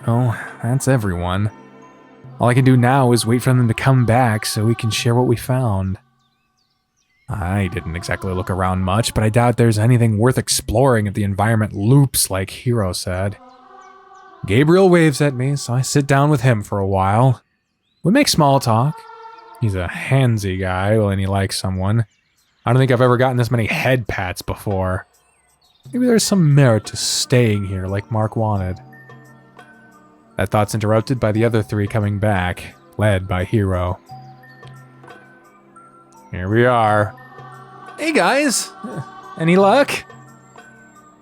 Well, that's everyone. All I can do now is wait for them to come back so we can share what we found. I didn't exactly look around much, but I doubt there's anything worth exploring if the environment loops like Hiro said. Gabriel waves at me, so I sit down with him for a while. We make small talk. He's a handsy guy when he likes someone. I don't think I've ever gotten this many head pats before. Maybe there's some merit to staying here like Mark wanted. That thought's interrupted by the other three coming back, led by Hiro. Here we are. Hey guys, any luck?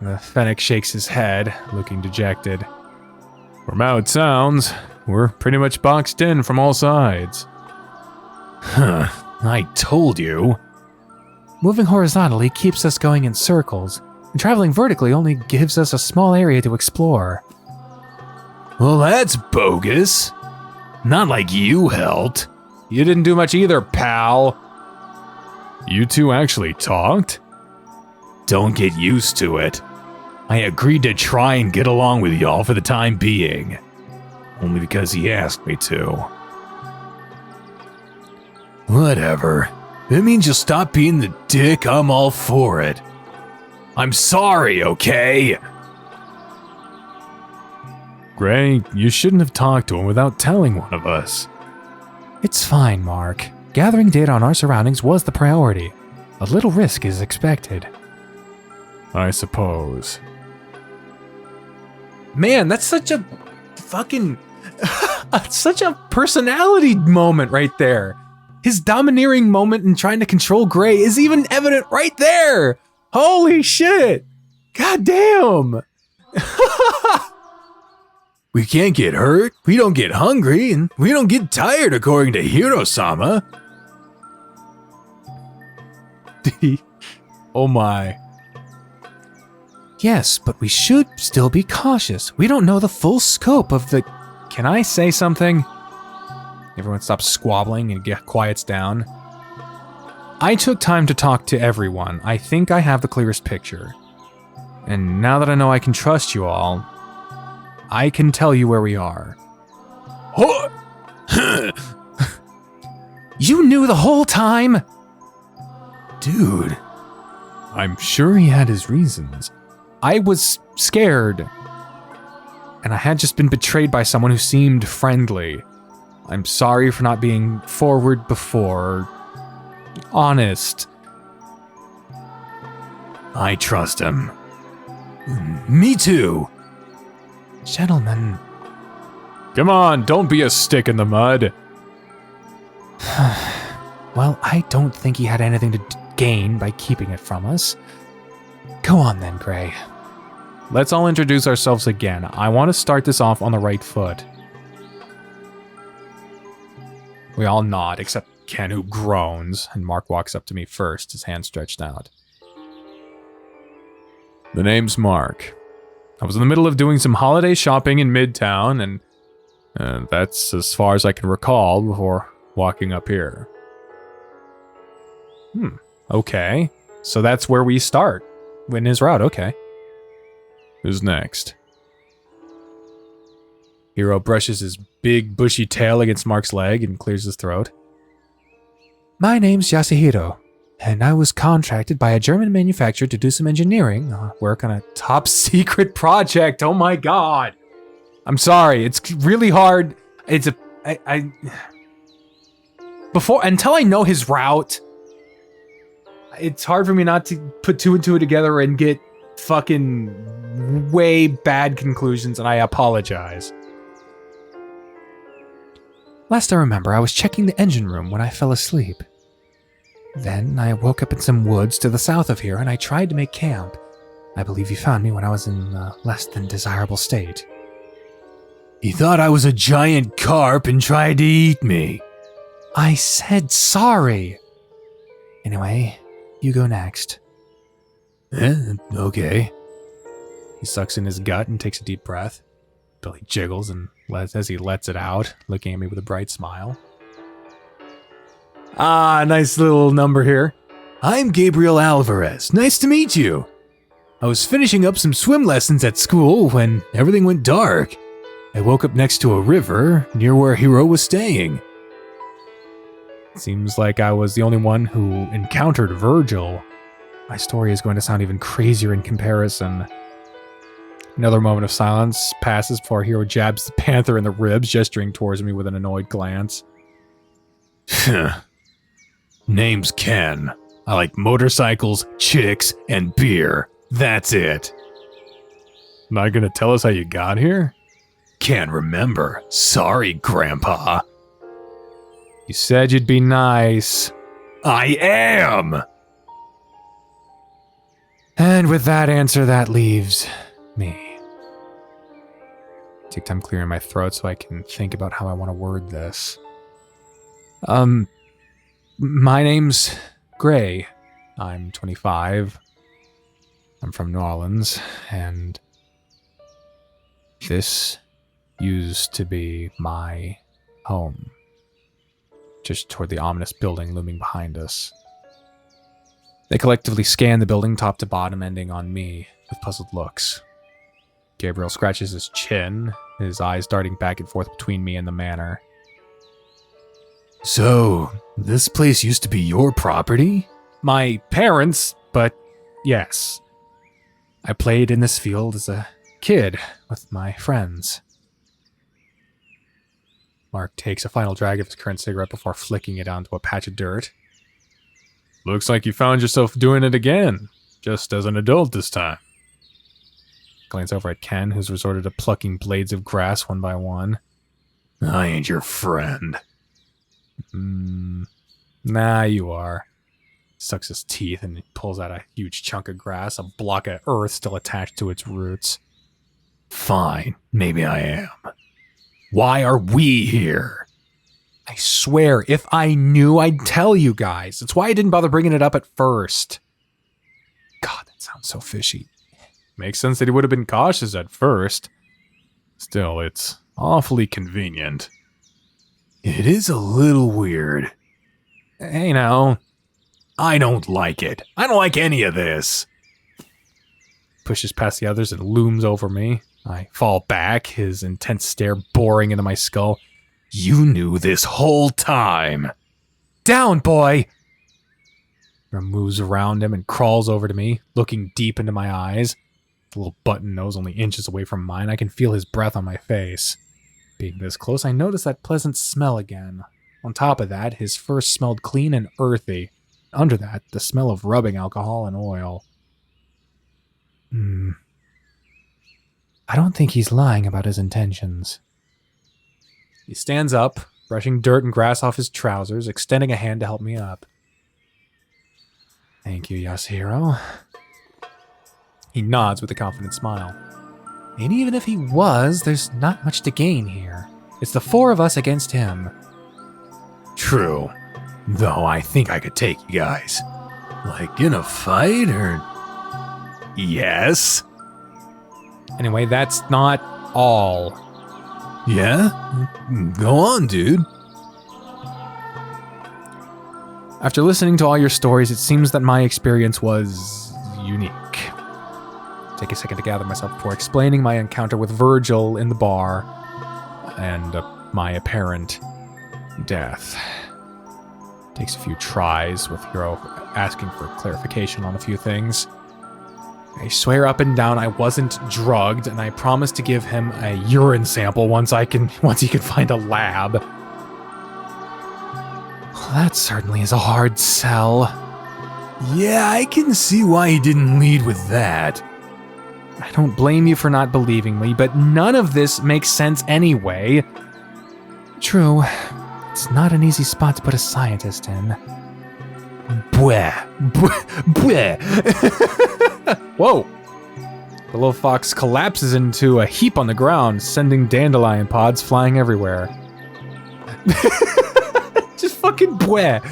The Fennec shakes his head, looking dejected. From how it sounds, we're pretty much boxed in from all sides. Huh, I told you. Moving horizontally keeps us going in circles, and traveling vertically only gives us a small area to explore. Well, that's bogus. Not like you helped. You didn't do much either, pal. You two actually talked? Don't get used to it. I agreed to try and get along with y'all for the time being. Only because he asked me to. Whatever. If it means you'll stop being the dick, I'm all for it. I'm sorry, okay? Gray, you shouldn't have talked to him without telling one of us. It's fine, Mark. Gathering data on our surroundings was the priority. A little risk is expected. I suppose. Man, that's such a fucking... such a personality moment right there. His domineering moment in trying to control Gray is even evident right there. Holy shit. God damn. We can't get hurt, we don't get hungry, and we don't get tired according to Hiro-sama. Oh my. Yes, but we should still be cautious. We don't know the full scope of the... Can I say something? Everyone stops squabbling and quiets down. I took time to talk to everyone. I think I have the clearest picture. And now that I know I can trust you all, I can tell you where we are. You knew the whole time? Dude, I'm sure he had his reasons. I was scared. And I had just been betrayed by someone who seemed friendly. I'm sorry for not being forward before. Honest. I trust him. Me too. Gentlemen. Come on, don't be a stick in the mud. Well, I don't think he had anything to gain by keeping it from us. Go on then, Gray. Let's all introduce ourselves again. I want to start this off on the right foot. We all nod, except Ken, who groans, and Mark walks up to me first, his hand stretched out. The name's Mark. I was in the middle of doing some holiday shopping in Midtown, and that's as far as I can recall before walking up here. Okay. So that's where we start. In his route, okay. Who's next? Hiro brushes his big, bushy tail against Mark's leg and clears his throat. My name's Yasuhiro, and I was contracted by a German manufacturer to do some engineering, work on a top secret project. Oh my god. I'm sorry, it's really hard. Until I know his route, it's hard for me not to put two and two together and get fucking way bad conclusions, and I apologize. Last I remember, I was checking the engine room when I fell asleep. Then I woke up in some woods to the south of here, and I tried to make camp. I believe you found me when I was in a less than desirable state. He thought I was a giant carp and tried to eat me. I said sorry. Anyway, you go next. Okay. He sucks in his gut and takes a deep breath. Billy jiggles and as he lets it out, looking at me with a bright smile. Ah, nice little number here. I'm Gabriel Alvarez. Nice to meet you. I was finishing up some swim lessons at school when everything went dark. I woke up next to a river near where Hiro was staying. Seems like I was the only one who encountered Virgil. My story is going to sound even crazier in comparison. Another moment of silence passes before Hiro jabs the panther in the ribs, gesturing towards me with an annoyed glance. Name's Ken. I like motorcycles, chicks, and beer. That's it. Not gonna tell us how you got here? Can't remember. Sorry, Grandpa. You said you'd be nice. I am! And with that answer, that leaves me. Take time clearing my throat so I can think about how I want to word this. My name's Gray. I'm 25. I'm from New Orleans, and this used to be my home. Just toward the ominous building looming behind us. They collectively scan the building top to bottom, ending on me with puzzled looks. Gabriel scratches his chin, his eyes darting back and forth between me and the manor. So, this place used to be your property? My parents', but yes. I played in this field as a kid with my friends. Mark takes a final drag of his current cigarette before flicking it onto a patch of dirt. Looks like you found yourself doing it again, just as an adult this time. Glance over at Ken, who's resorted to plucking blades of grass one by one. I ain't your friend. Nah, you are. Sucks his teeth and pulls out a huge chunk of grass, a block of earth still attached to its roots. Fine, maybe I am. Why are we here? I swear, if I knew, I'd tell you guys. That's why I didn't bother bringing it up at first. God, that sounds so fishy. Makes sense that he would have been cautious at first. Still, it's awfully convenient. It is a little weird. Hey now. I don't like it. I don't like any of this. Pushes past the others and looms over me. I fall back, his intense stare boring into my skull. You knew this whole time. Down, boy! Hiro moves around him and crawls over to me, looking deep into my eyes. The little button nose only inches away from mine. I can feel his breath on my face. Being this close, I notice that pleasant smell again. On top of that, his fur smelled clean and earthy. Under that, the smell of rubbing alcohol and oil. I don't think he's lying about his intentions. He stands up, brushing dirt and grass off his trousers, extending a hand to help me up. Thank you, Yasuhiro. He nods with a confident smile. And even if he was, there's not much to gain here. It's the four of us against him. True. Though I think I could take you guys. Like in a fight, or... Yes? Anyway, that's not all. Yeah? Go on, dude. After listening to all your stories, it seems that my experience was unique. Take a second to gather myself before explaining my encounter with Virgil in the bar and my apparent death. Takes a few tries with Hiro asking for clarification on a few things. I swear up and down I wasn't drugged, and I promise to give him a urine sample once he can find a lab. Well, that certainly is a hard sell. Yeah, I can see why he didn't lead with that. I don't blame you for not believing me, but none of this makes sense anyway. True, it's not an easy spot to put a scientist in. Bwah. Bwah. Whoa. The little fox collapses into a heap on the ground, sending dandelion pods flying everywhere. Just fucking bwah.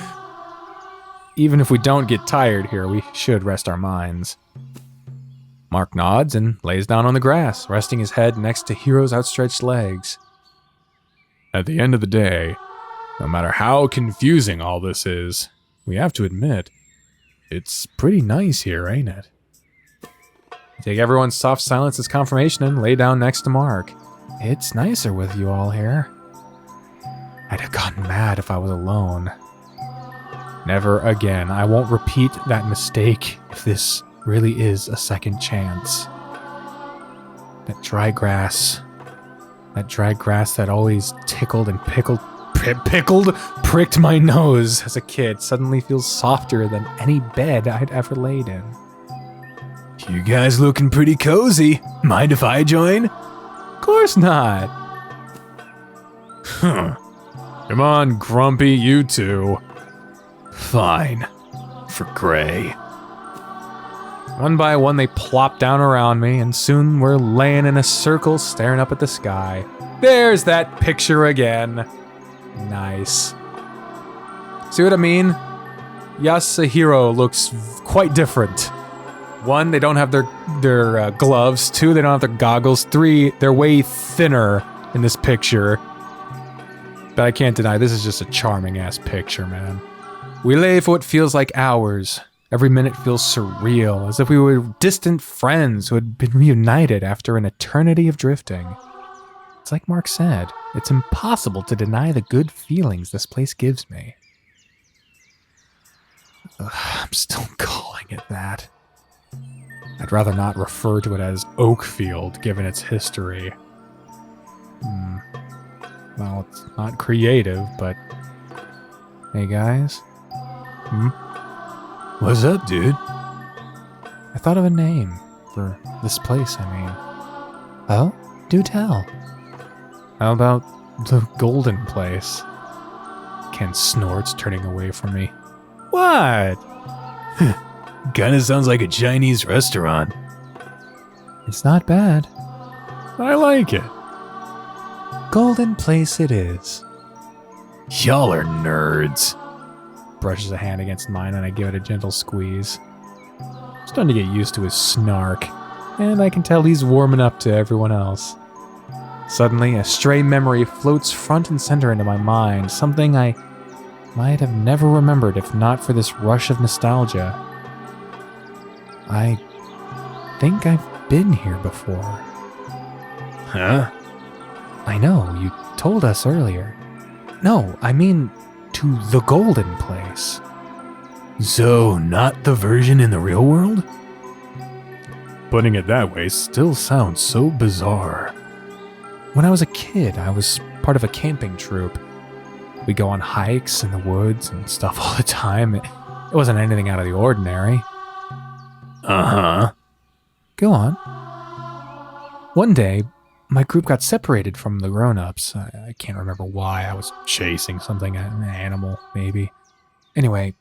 Even if we don't get tired here, we should rest our minds. Mark nods and lays down on the grass, resting his head next to Hiro's outstretched legs. At the end of the day, no matter how confusing all this is, we have to admit, it's pretty nice here, ain't it? I take everyone's soft silence as confirmation and lay down next to Mark. It's nicer with you all here. I'd have gotten mad if I was alone. Never again. I won't repeat that mistake if this really is a second chance. That dry grass that always tickled and pricked my nose as a kid, suddenly feels softer than any bed I'd ever laid in. You guys looking pretty cozy. Mind if I join? Of course not. Come on, Grumpy, you two. Fine. For Gray. One by one, they plop down around me, and soon we're laying in a circle staring up at the sky. There's that picture again. Nice. See what I mean? Hiro looks quite different. 1, they don't have their gloves. 2, they don't have their goggles. 3, they're way thinner in this picture. But I can't deny, this is just a charming-ass picture, man. We lay for what feels like hours. Every minute feels surreal, as if we were distant friends who had been reunited after an eternity of drifting. It's like Mark said, it's impossible to deny the good feelings this place gives me. I'm still calling it that. I'd rather not refer to it as Oakfield, given its history. Well, it's not creative, but... Hey, guys? What's up, dude? I thought of a name for this place, I mean. Oh? Do tell. How about the Golden Place? Ken snorts, turning away from me. What? Kinda sounds like a Chinese restaurant. It's not bad. I like it. Golden Place it is. Y'all are nerds. Brushes a hand against mine and I give it a gentle squeeze. Starting to get used to his snark, and I can tell he's warming up to everyone else. Suddenly, a stray memory floats front and center into my mind, something I might have never remembered if not for this rush of nostalgia. I think I've been here before. Huh? I know, you told us earlier. No, I mean to the Golden Place. So, not the version in the real world? Putting it that way still sounds so bizarre. When I was a kid, I was part of a camping troupe. We'd go on hikes in the woods and stuff all the time. It wasn't anything out of the ordinary. Uh-huh. Go on. One day, my group got separated from the grown-ups. I can't remember why. I was chasing something, an animal, maybe. Anyway,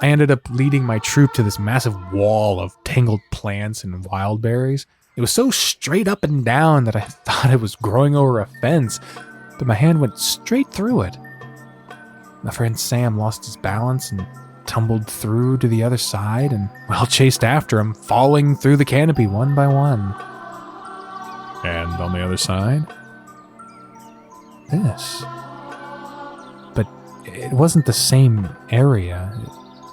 I ended up leading my troop to this massive wall of tangled plants and wild berries. It was so straight up and down that I thought it was growing over a fence, but my hand went straight through it. My friend Sam lost his balance and tumbled through to the other side, and well, chased after him, falling through the canopy one by one. And on the other side? This. But it wasn't the same area.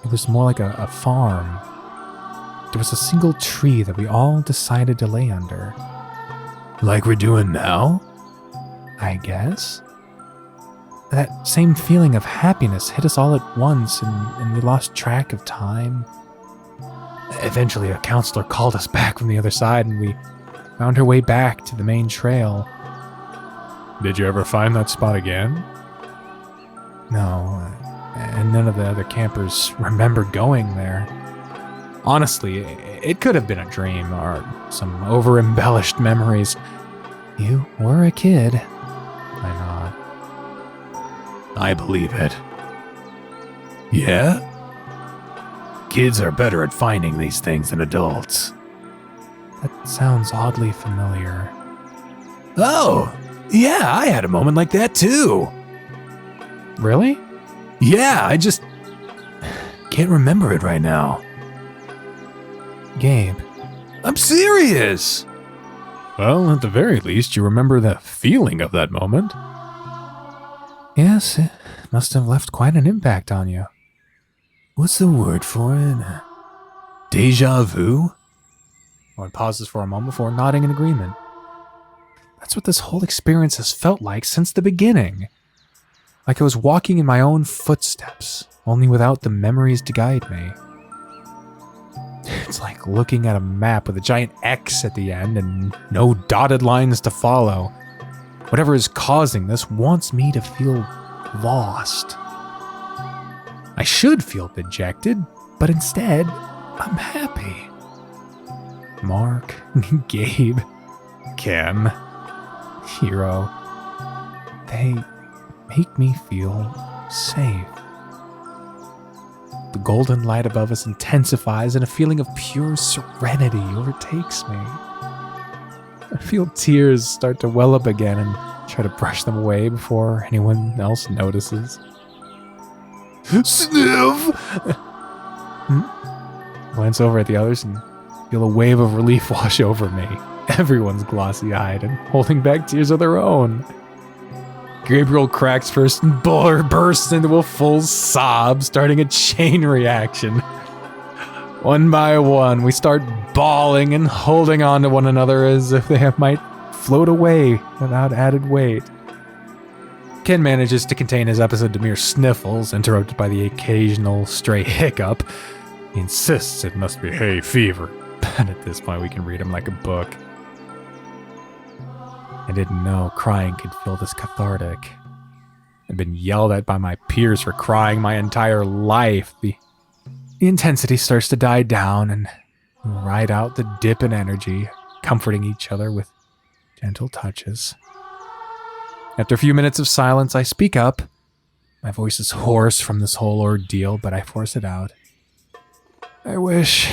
It was more like a farm. There was a single tree that we all decided to lay under. Like we're doing now? I guess. That same feeling of happiness hit us all at once, and we lost track of time. Eventually, a counselor called us back from the other side, and we found her way back to the main trail. Did you ever find that spot again? No, and none of the other campers remembered going there. Honestly, it could have been a dream or some over-embellished memories. You were a kid. I nod. I believe it. Yeah? Kids are better at finding these things than adults. That sounds oddly familiar. Oh, yeah, I had a moment like that too. Really? Yeah, I just can't remember it right now. Gabe. I'm serious! Well, at the very least, you remember the feeling of that moment. Yes, it must have left quite an impact on you. What's the word for it? Deja vu? One pauses for a moment before nodding in agreement. That's what this whole experience has felt like since the beginning. Like I was walking in my own footsteps, only without the memories to guide me. It's like looking at a map with a giant X at the end and no dotted lines to follow. Whatever is causing this wants me to feel lost. I should feel dejected, but instead, I'm happy. Mark, Gabe, Ken, Hiro, they make me feel safe. The golden light above us intensifies and a feeling of pure serenity overtakes me. I feel tears start to well up again and try to brush them away before anyone else notices. Sniff! Glance over at the others and feel a wave of relief wash over me. Everyone's glossy-eyed and holding back tears of their own. Gabriel cracks first and bursts into a full sob, starting a chain reaction. One by one, we start bawling and holding on to one another as if they might float away without added weight. Ken manages to contain his episode to mere sniffles, interrupted by the occasional stray hiccup. He insists it must be hay fever, but at this point we can read him like a book. I didn't know crying could feel this cathartic. I'd been yelled at by my peers for crying my entire life. The intensity starts to die down and we ride out the dip in energy, comforting each other with gentle touches. After a few minutes of silence, I speak up. My voice is hoarse from this whole ordeal, but I force it out. I wish...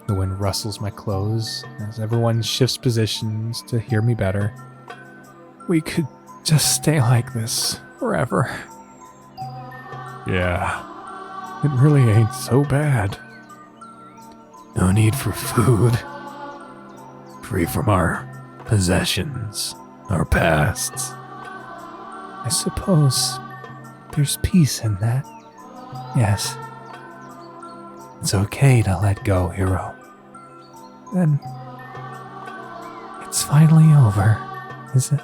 The wind rustles my clothes as everyone shifts positions to hear me better. We could just stay like this forever. Yeah, it really ain't so bad. No need for food. Free from our possessions, our pasts. I suppose there's peace in that. Yes. It's okay to let go, Hiro. Then it's finally over, is it?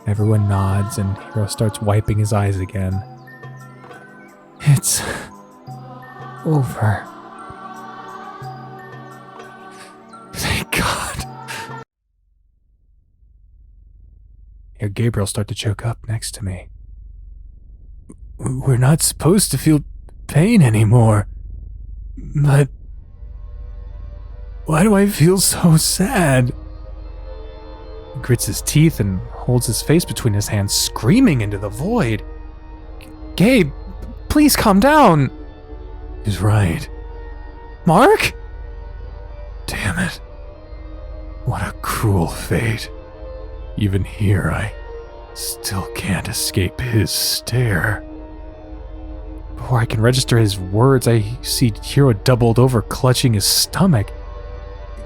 Everyone nods and Hiro starts wiping his eyes again. It's over. Thank God. I hear Gabriel start to choke up next to me. We're not supposed to feel pain anymore. But why do I feel so sad? He grits his teeth and holds his face between his hands, screaming into the void. Gabe, please calm down. He's right. Mark? Damn it. What a cruel fate. Even here, I still can't escape his stare. Before I can register his words, I see Hiro doubled over, clutching his stomach.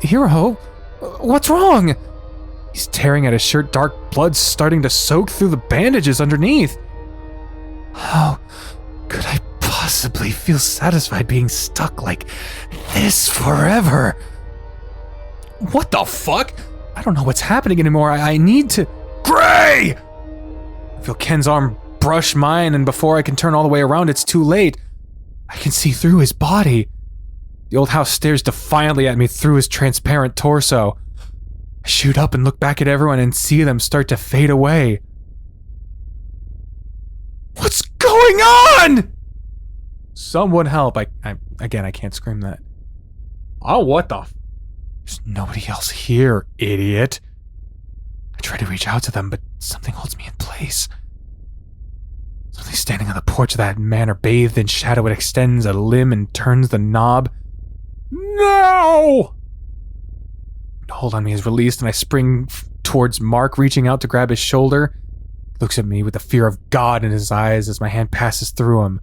Hiro? What's wrong? He's tearing at his shirt, dark blood starting to soak through the bandages underneath. How could I possibly feel satisfied being stuck like this forever? What the fuck? I don't know what's happening anymore. I need to... Gray! I feel Ken's arm brush mine, and before I can turn all the way around, it's too late. I can see through his body. The old house stares defiantly at me through his transparent torso. I shoot up and look back at everyone and see them start to fade away. What's going on? Someone help. I can't scream that. Oh, what the... There's nobody else here, idiot. I try to reach out to them, but something holds me in place. Something standing on the porch of that manor, bathed in shadow, it extends a limb and turns the knob. No! The hold on me is released, and I spring towards Mark, reaching out to grab his shoulder. He looks at me with the fear of God in his eyes as my hand passes through him.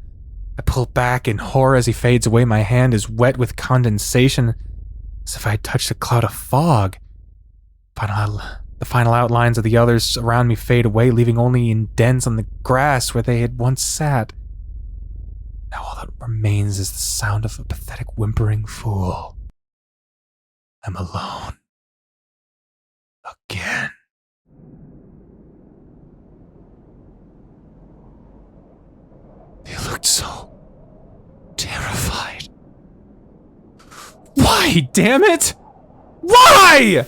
I pull back in horror as he fades away. My hand is wet with condensation, as if I had touched a cloud of fog. The final outlines of the others around me fade away, leaving only indents on the grass where they had once sat. Now all that remains is the sound of a pathetic whimpering fool. I'm alone. again. They looked so terrified. Why, damn it? Why?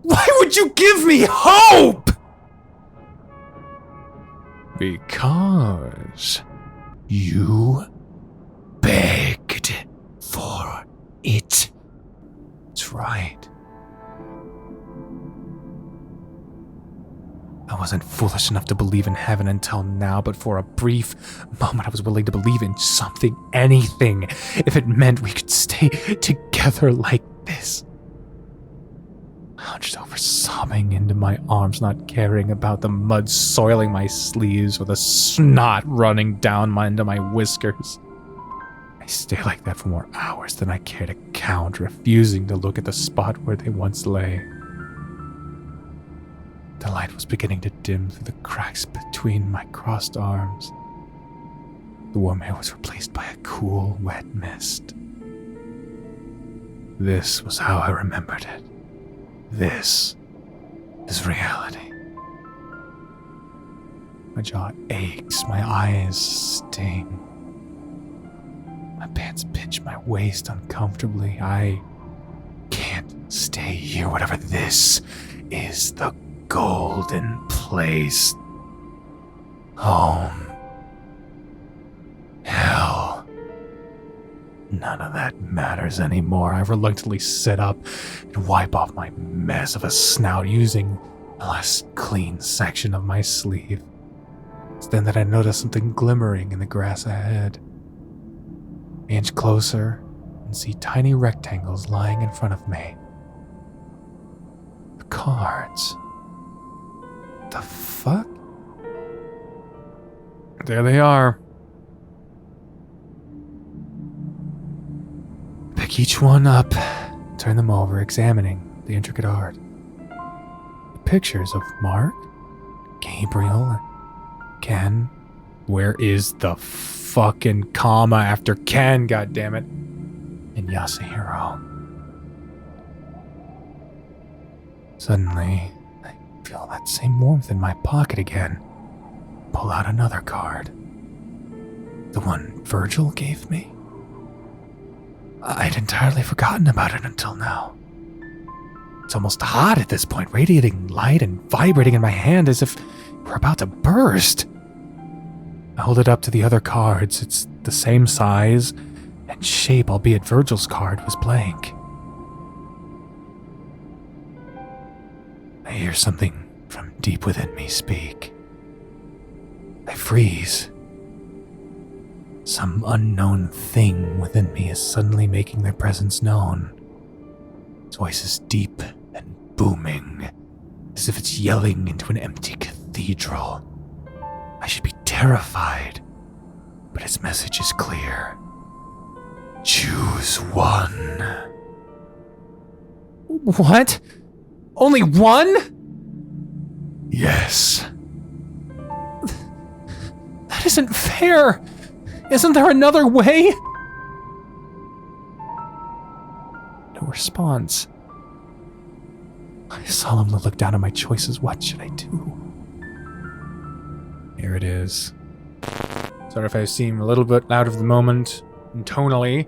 Why would you give me hope? Because you begged for it. That's right. I wasn't foolish enough to believe in heaven until now, but for a brief moment I was willing to believe in something, anything, if it meant we could stay together like this. I hunched over, sobbing into my arms, not caring about the mud soiling my sleeves or the snot running down into my whiskers. I stayed like that for more hours than I cared to count, refusing to look at the spot where they once lay. The light was beginning to dim through the cracks between my crossed arms. The warm air was replaced by a cool, wet mist. This was how I remembered it. This is reality. My jaw aches, my eyes sting. My pants pinch my waist uncomfortably. I can't stay here, whatever this is. The golden place. Home. Hell. None of that matters anymore. I reluctantly sit up and wipe off my mess of a snout using the last clean section of my sleeve. It's then that I notice something glimmering in the grass ahead. I inch closer and see tiny rectangles lying in front of me. The cards. The fuck? There they are. Pick each one up, turn them over, examining the intricate art. The pictures of Mark, Gabriel, Ken. Where is the fucking comma after Ken, goddammit? And Yasuhiro. Suddenly, I feel that same warmth in my pocket again. Pull out another card. The one Virgil gave me? I'd entirely forgotten about it until now. It's almost hot at this point, radiating light and vibrating in my hand as if we're about to burst. I hold it up to the other cards. It's the same size and shape, albeit Virgil's card was blank. I hear something from deep within me speak. I freeze. Some unknown thing within me is suddenly making their presence known. Its voice is deep and booming, as if it's yelling into an empty cathedral. I should be terrified, but its message is clear. Choose one. What? Only one? Yes. That isn't fair. Isn't there another way? No response. I solemnly look down at my choices. What should I do? Here it is. Sorry if I seem a little bit out of the moment tonally.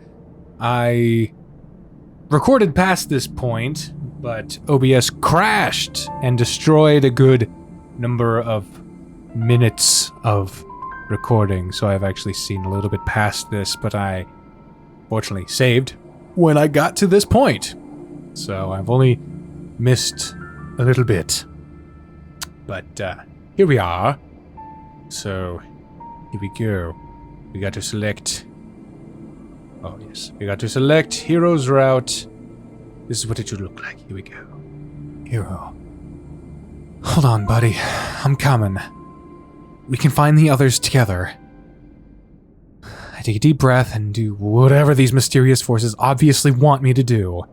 I recorded past this point, but OBS crashed and destroyed a good number of minutes of recording, so I've actually seen a little bit past this, but I fortunately saved when I got to this point. So I've only missed a little bit. But here we are. So here we go. We got to select... Oh yes, we got to select Hiro's route. This is what it should look like. Here we go. Hiro. Hold on, buddy. I'm coming. We can find the others together. I take a deep breath and do whatever these mysterious forces obviously want me to do.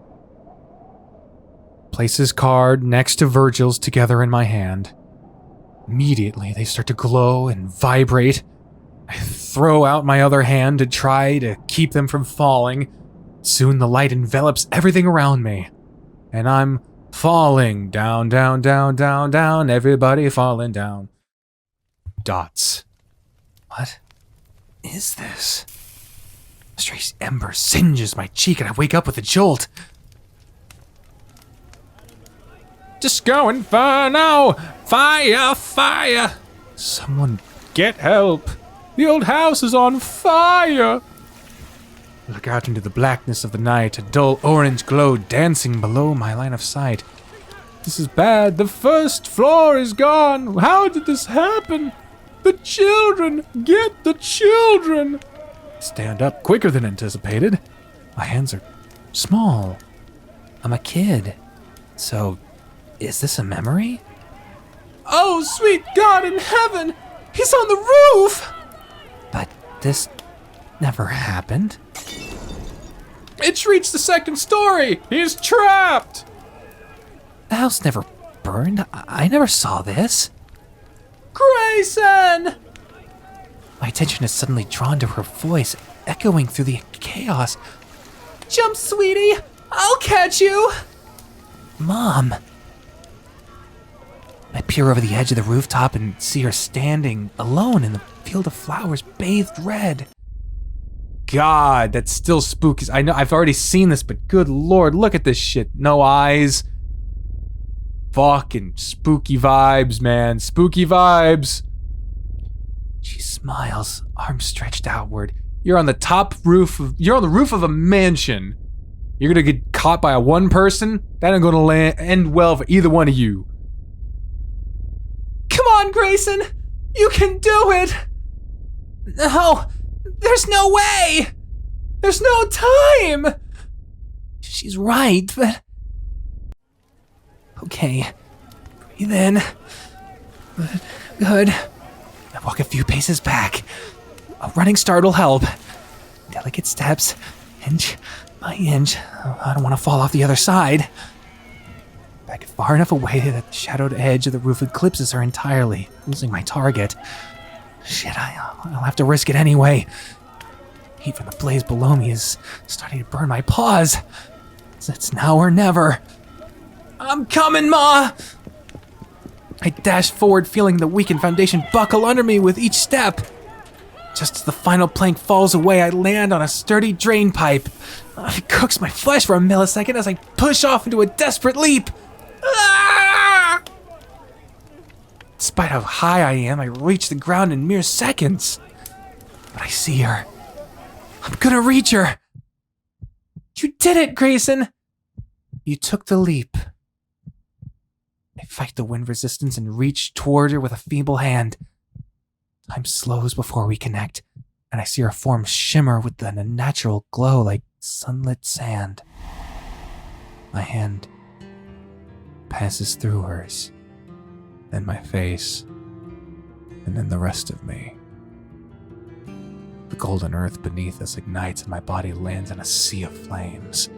Place his card next to Virgil's together in my hand. Immediately, they start to glow and vibrate. I throw out my other hand to try to keep them from falling. Soon the light envelops everything around me, and I'm Falling down, down, down, down, down. Everybody falling down. Dots. What is this? A stray ember singes my cheek and I wake up with a jolt. Disco Inferno! Fire! Fire! Someone get help! The old house is on fire! Look out into the blackness of the night, a dull orange glow dancing below my line of sight. This is bad, the first floor is gone! How did this happen? The children! Get the children! Stand up quicker than anticipated. My hands are small. I'm a kid. So, is this a memory? Oh, sweet God in heaven! He's on the roof! But this never happened. It's reached the second story! He's trapped! The house never burned. I never saw this. Grayson! My attention is suddenly drawn to her voice, echoing through the chaos. Jump, sweetie! I'll catch you! Mom. I peer over the edge of the rooftop and see her standing alone in the field of flowers bathed red. God, that's still spooky. I know I've already seen this, but good Lord, look at this shit. No eyes. Fucking spooky vibes, man. Spooky vibes. She smiles, arms stretched outward. You're on the roof of a mansion. You're gonna get caught by a one person? That ain't gonna end well for either one of you. Come on, Grayson! You can do it! No, there's no way! There's no time! She's right, but... Okay, breathe in. Good. I walk a few paces back. A running start will help. Delicate steps, inch by inch. I don't want to fall off the other side. Back far enough away that the shadowed edge of the roof eclipses her entirely, losing my target. Shit, I'll have to risk it anyway. Heat from the blaze below me is starting to burn my paws. It's now or never. I'm coming, Ma! I dash forward, feeling the weakened foundation buckle under me with each step. Just as the final plank falls away, I land on a sturdy drain pipe. It cooks my flesh for a millisecond as I push off into a desperate leap. Ah! Despite how high I am, I reach the ground in mere seconds. But I see her. I'm gonna reach her. You did it, Grayson. You took the leap. I fight the wind resistance and reach toward her with a feeble hand. Time slows before we connect, and I see her form shimmer with an unnatural glow like sunlit sand. My hand passes through hers, then my face, and then the rest of me. The golden earth beneath us ignites and my body lands in a sea of flames.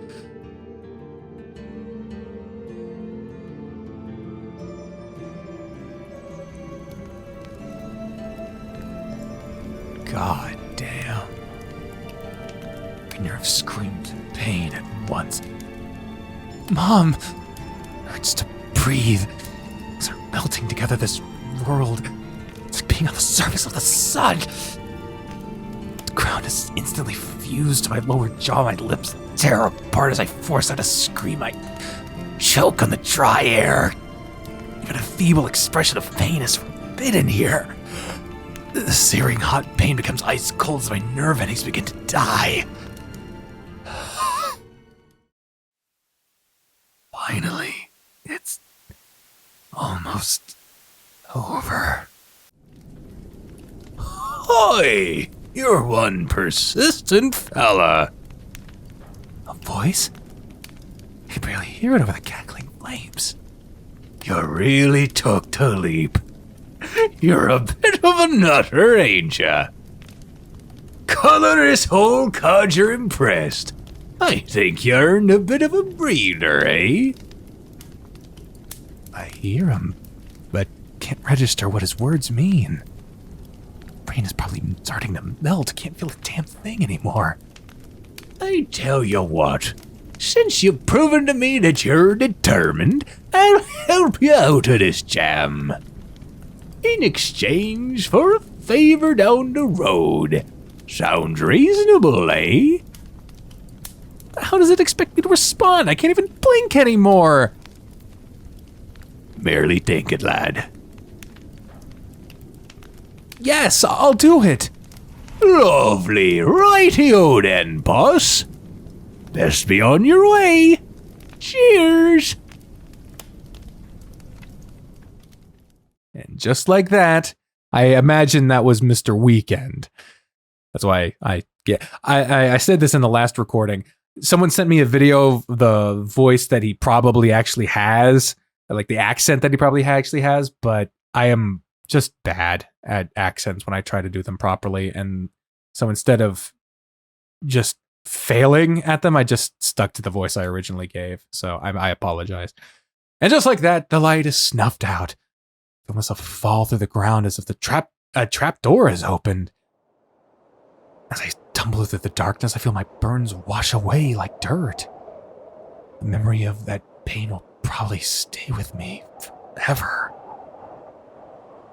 God damn. My nerves screamed in pain at once. Mom! Hurts to breathe. Things are melting together, this world. It's like being on the surface of the sun. The ground is instantly fused to my lower jaw. My lips tear apart as I force out a scream. I choke on the dry air. Even a feeble expression of pain is forbidden here. The searing hot pain becomes ice cold as my nerve endings begin to die. Finally, it's almost over. Hoy! You're one persistent fella. A voice? I can barely hear it over the cackling flames. You really took the leap. You're a bit of a nutter, ain't ya? Colorless whole cod, you're impressed. I think you earned a bit of a breather, eh? I hear him, but can't register what his words mean. Brain is probably starting to melt. Can't feel a damn thing anymore. I tell you what, Since you've proven to me that you're determined, I'll help you out of this jam. In exchange for a favor down the road. Sounds reasonable, eh? How does it expect me to respond? I can't even blink anymore. Merely think it, lad. Yes, I'll do it. Lovely. Righty-o then, boss. Best be on your way. Cheers. And just like that, I imagine that was Mr. Weekend. That's why I said this in the last recording. Someone sent me a video of the voice that he probably actually has, like the accent that he probably actually has, but I am just bad at accents when I try to do them properly. And so instead of just failing at them, I just stuck to the voice I originally gave. So I apologize. And just like that, the light is snuffed out. I feel myself fall through the ground as if a trap door is opened. As I tumble through the darkness, I feel my burns wash away like dirt. The memory of that pain will probably stay with me forever.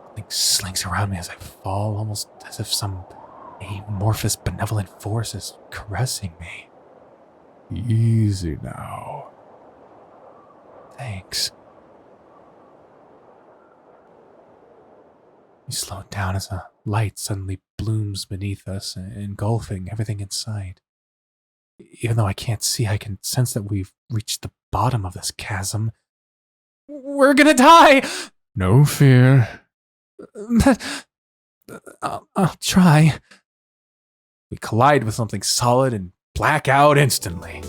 Something slinks around me as I fall, almost as if some amorphous benevolent force is caressing me. Easy now. Thanks. We slow down as a light suddenly blooms beneath us, engulfing everything in sight. Even though I can't see, I can sense that we've reached the bottom of this chasm. We're gonna die! No fear. I'll try. We collide with something solid and black out instantly.